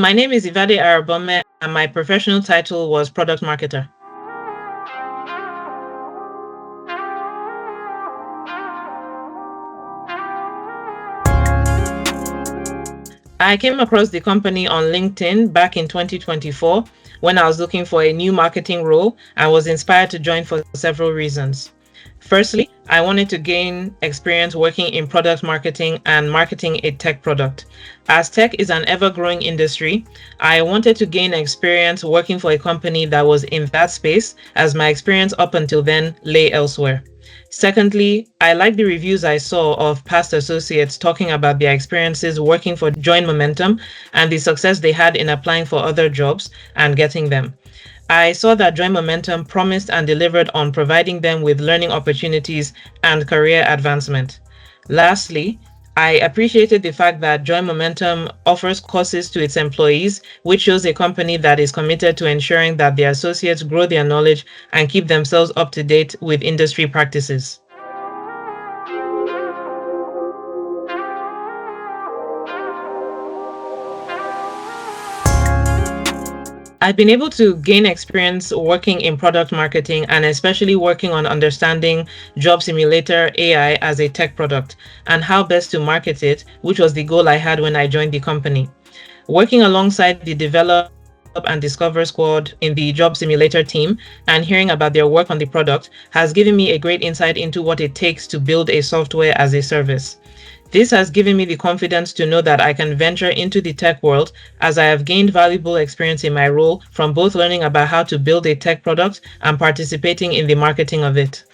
My name is Ibhade Arabome, and my professional title was product marketer. I came across the company on LinkedIn back in 2024 when I was looking for a new marketing role and was inspired to join for several reasons. Firstly, I wanted to gain experience working in product marketing and marketing a tech product. As tech is an ever-growing industry, I wanted to gain experience working for a company that was in that space, as my experience up until then lay elsewhere. Secondly, I liked the reviews I saw of past associates talking about their experiences working for Join Momentum and the success they had in applying for other jobs and getting them. I saw that Join Momentum promised and delivered on providing them with learning opportunities and career advancement. Lastly, I appreciated the fact that Join Momentum offers courses to its employees, which shows a company that is committed to ensuring that their associates grow their knowledge and keep themselves up to date with industry practices. I've been able to gain experience working in product marketing and especially working on understanding Job Simulator AI as a tech product and how best to market it, which was the goal I had when I joined the company. Working alongside the develop and discover squad in the Job Simulator team and hearing about their work on the product has given me a great insight into what it takes to build a software as a service. This has given me the confidence to know that I can venture into the tech world as I have gained valuable experience in my role from both learning about how to build a tech product and participating in the marketing of it.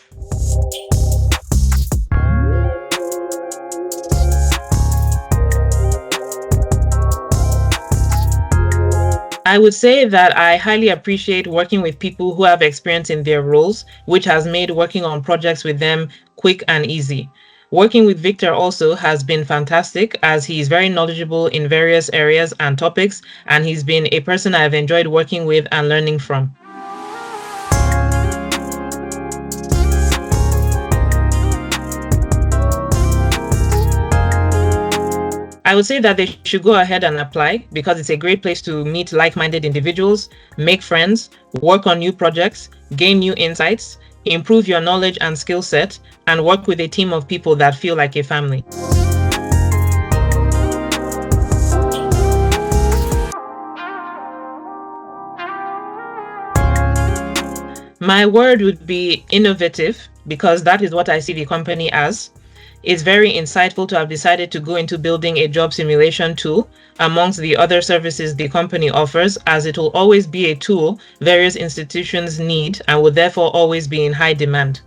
I would say that I highly appreciate working with people who have experience in their roles, which has made working on projects with them quick and easy. Working with Victor also has been fantastic as he is very knowledgeable in various areas and topics, and he's been a person I've enjoyed working with and learning from. I would say that they should go ahead and apply because it's a great place to meet like-minded individuals, make friends, work on new projects, gain new insights, improve your knowledge and skill set, and work with a team of people that feel like a family. My word would be innovative because that is what I see the company as. It's very insightful to have decided to go into building a job simulation tool amongst the other services the company offers, as it will always be a tool various institutions need and will therefore always be in high demand.